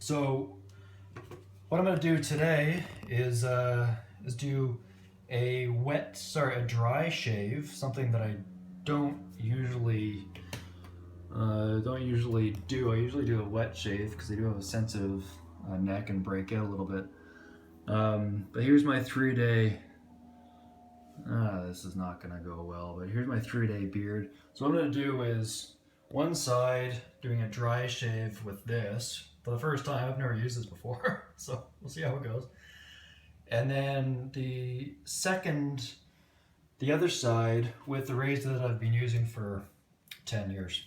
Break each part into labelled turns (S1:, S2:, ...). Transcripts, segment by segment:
S1: So what I'm going to do today is do a dry shave, something that I don't usually do. I usually do a wet shave because I do have a sensitive neck and break out a little bit. But here's my 3-day. This is not going to go well, but here's my 3-day beard. So what I'm going to do is one side doing a dry shave with this for the first time. I've never used this before, so we'll see how it goes. And then the other side with the razor that I've been using for 10 years,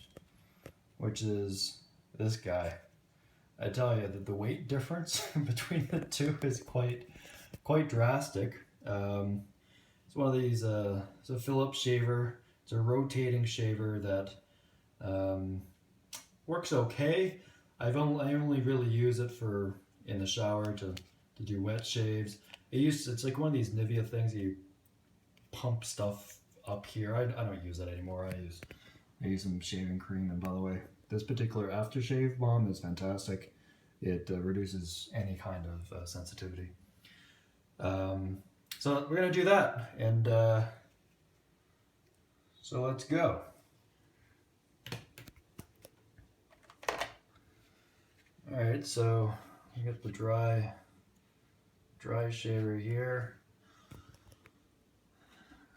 S1: which is this guy. I tell you that the weight difference between the two is quite drastic. It's one of these, it's a Phillips shaver. It's a rotating shaver that works okay. I only really use it for in the shower to do wet shaves. It's like one of these Nivea things you pump stuff up here. I don't use that anymore. I use some shaving cream, and by the way, this particular aftershave balm is fantastic. It reduces any kind of sensitivity. So we're gonna do that, and so let's go. All right, so you get the dry shaver here,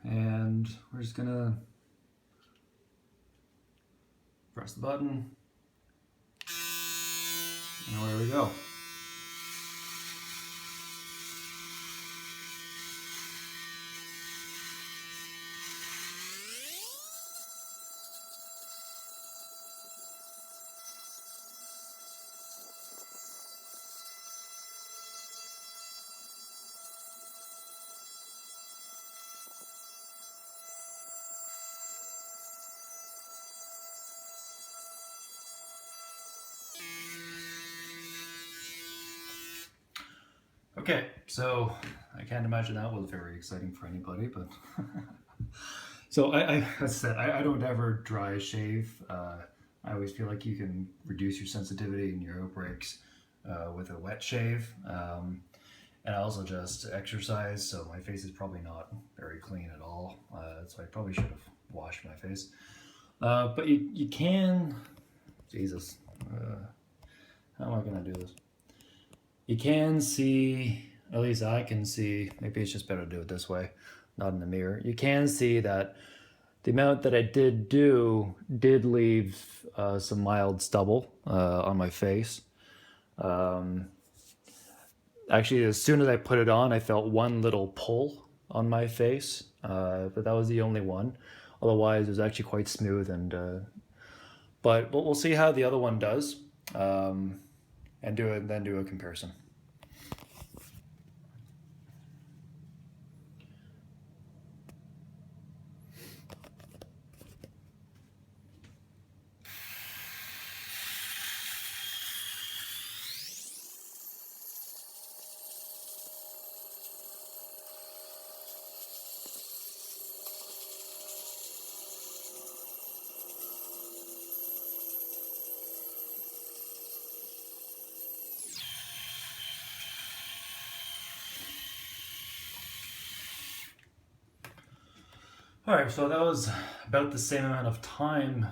S1: and we're just gonna press the button, and away we go. Okay, so I can't imagine that was very exciting for anybody, but so as I said, I don't ever dry shave. I always feel like you can reduce your sensitivity and your outbreaks with a wet shave. And I also just exercise, so my face is probably not very clean at all. So I probably should have washed my face. But you can, Jesus, how am I gonna do this? You can see, at least I can see, maybe it's just better to do it this way, not in the mirror. You can see that the amount that I did do did leave some mild stubble on my face. Actually, as soon as I put it on, I felt one little pull on my face, but that was the only one. Otherwise, it was actually quite smooth, and but we'll see how the other one does. And then do a comparison. All right, so that was about the same amount of time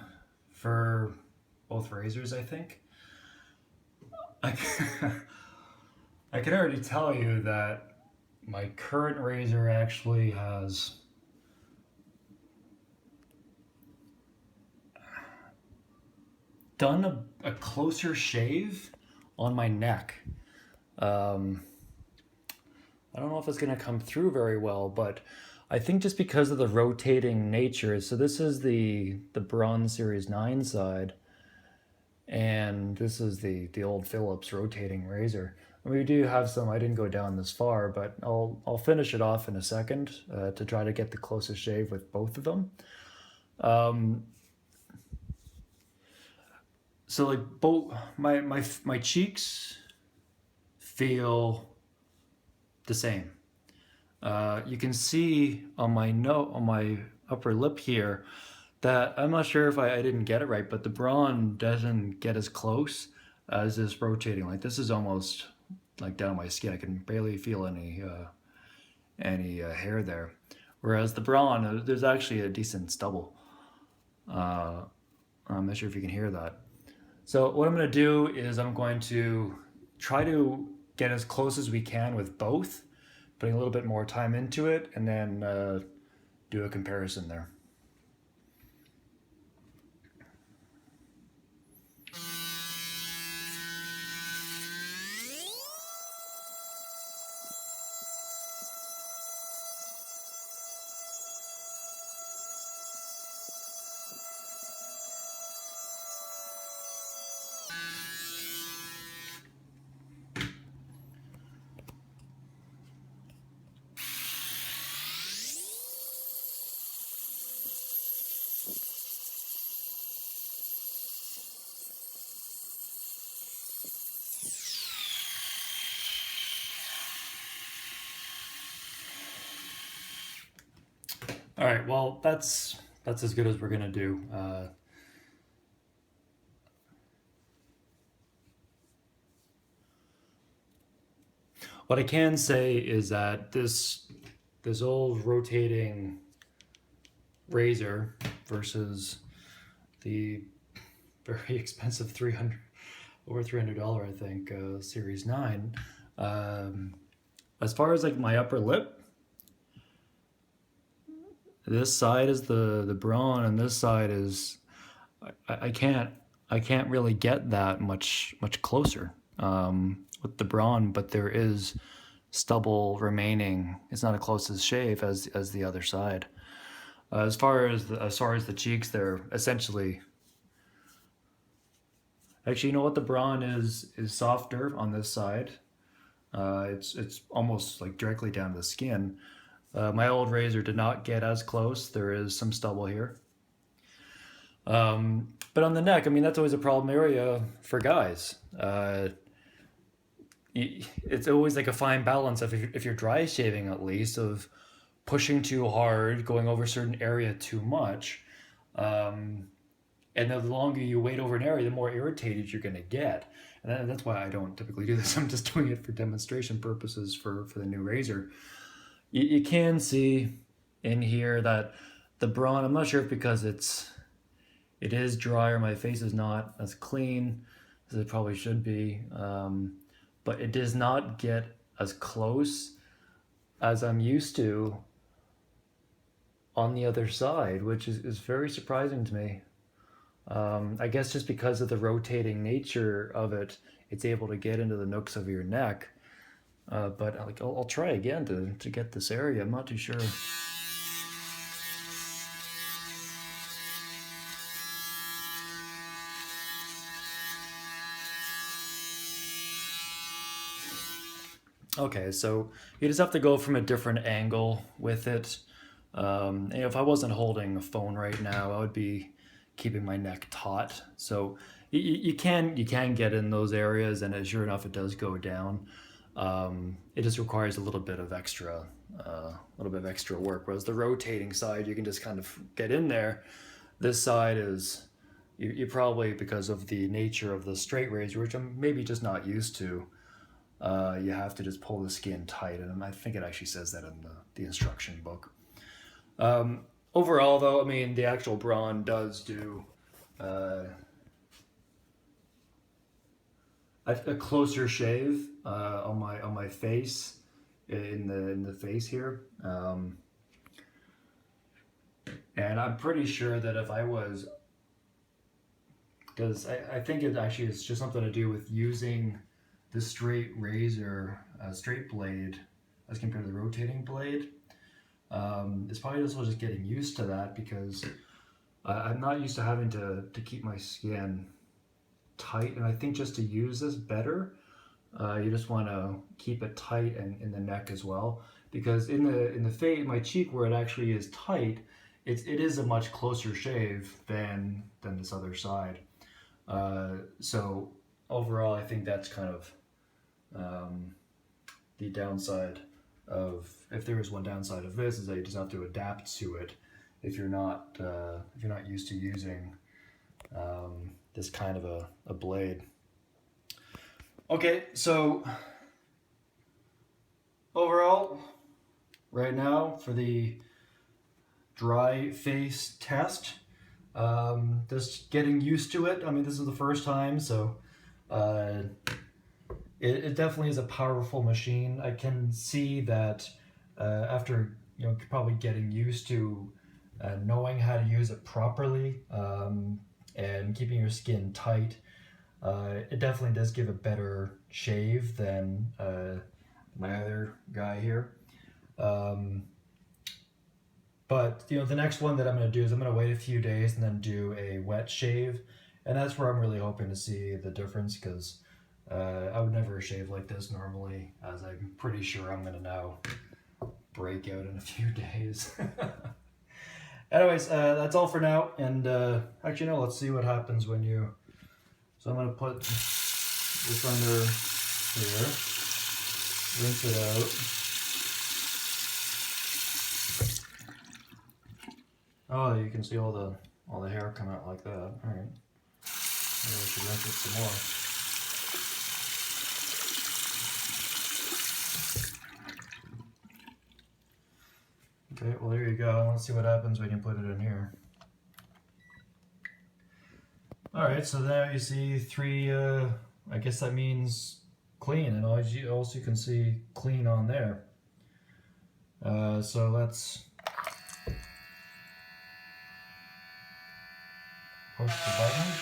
S1: for both razors, I think. I can already tell you that my current razor actually has done a closer shave on my neck. I don't know if it's going to come through very well, but I think just because of the rotating nature. So this is the Braun Series 9 side, and this is the old Phillips rotating razor. And we do have some, I didn't go down this far, but I'll finish it off in a second to try to get the closest shave with both of them. So like both my cheeks feel the same. You can see on my upper lip here that I'm not sure if I didn't get it right, but the Braun doesn't get as close as this rotating. Like this is almost like down my skin. I can barely feel any hair there. Whereas the Braun, there's actually a decent stubble. I'm not sure if you can hear that. So what I'm going to do is I'm going to try to get as close as we can with both, putting a little bit more time into it, and then do a comparison there. All right, well, that's as good as we're gonna do. What I can say is that this old rotating razor versus the very expensive over $300, I think, Series 9. As far as like my upper lip, this side is the Braun, and this side is I can't really get that much closer with the Braun, but there is stubble remaining. It's not as close as shave as the other side. As far as the cheeks, they're essentially. Actually, you know what? The Braun is softer on this side. It's almost like directly down to the skin. My old razor did not get as close. There is some stubble here. But on the neck, I mean, that's always a problem area for guys. It's always like a fine balance of if you're dry shaving, at least, of pushing too hard, going over a certain area too much. And the longer you wait over an area, the more irritated you're going to get. And that's why I don't typically do this. I'm just doing it for demonstration purposes for the new razor. You can see in here that the Braun, I'm not sure if because it is drier, my face is not as clean as it probably should be, but it does not get as close as I'm used to on the other side, which is very surprising to me. I guess just because of the rotating nature of it, it's able to get into the nooks of your neck. But like, I'll try again to get this area. I'm not too sure. Okay, so you just have to go from a different angle with it. If I wasn't holding a phone right now, I would be keeping my neck taut. So you can get in those areas, and sure enough, it does go down. It just requires a little bit of extra work. Whereas the rotating side, you can just kind of get in there. This side is you probably, because of the nature of the straight razor, which I'm maybe just not used to. You have to just pull the skin tight, and I think it actually says that in the instruction book. Overall, though, I mean, the actual Braun does do a closer shave on my face, in the face here, and I'm pretty sure that if I was, because I think it actually is just something to do with using the straight razor, straight blade, as compared to the rotating blade. It's probably just getting used to that, because I'm not used to having to keep my skin tight, and I think just to use this better, you just want to keep it tight and in the neck as well, because in the face, my cheek, where it actually is tight, it is a much closer shave than this other side. So overall, I think that's kind of the downside of, if there is one downside of this, is that you just have to adapt to it if you're not used to using this kind of a blade. Okay, so overall, right now for the dry face test, just getting used to it. I mean, this is the first time, so uh, it definitely is a powerful machine. I can see that after probably getting used to knowing how to use it properly and keeping your skin tight, it definitely does give a better shave than my other guy here. Um, but the next one that I'm going to do is I'm going to wait a few days and then do a wet shave, and that's where I'm really hoping to see the difference because I would never shave like this normally, as I'm pretty sure I'm going to now break out in a few days. Anyways, that's all for now, and actually no, let's see what happens when you. So I'm going to put this under here, rinse it out. Oh, you can see all the hair come out like that. All right, maybe I should rinse it some more. Okay, well there you go. Let's see what happens when you put it in here. All right, so there you see three. I guess that means clean, and also you can see clean on there. So let's push the button.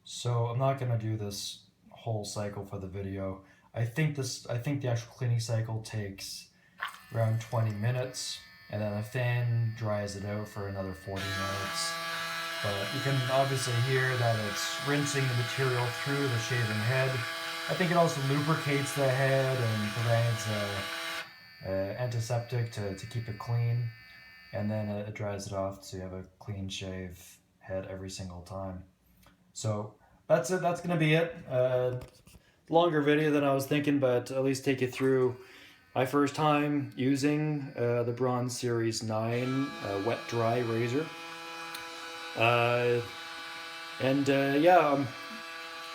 S1: So I'm not gonna do this whole cycle for the video. I think the actual cleaning cycle takes around 20 minutes, and then the fan dries it out for another 40 minutes. But you can obviously hear that it's rinsing the material through the shaving head. I think it also lubricates the head and provides antiseptic to keep it clean. And then it dries it off so you have a clean shave head every single time. So that's it. That's going to be it. Longer video than I was thinking, but at least take you through my first time using the Braun Series 9 wet dry razor. Yeah,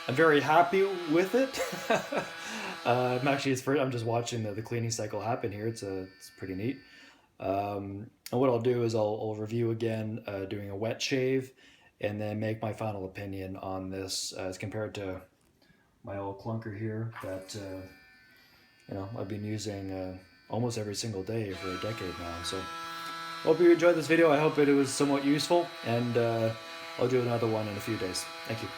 S1: I'm very happy with it. I'm just watching the cleaning cycle happen here. It's pretty neat. And what I'll do is I'll review again doing a wet shave, and then make my final opinion on this as compared to my old clunker here that I've been using almost every single day for a decade now. So hope you enjoyed this video. I hope it was somewhat useful, and I'll do another one in a few days. Thank you.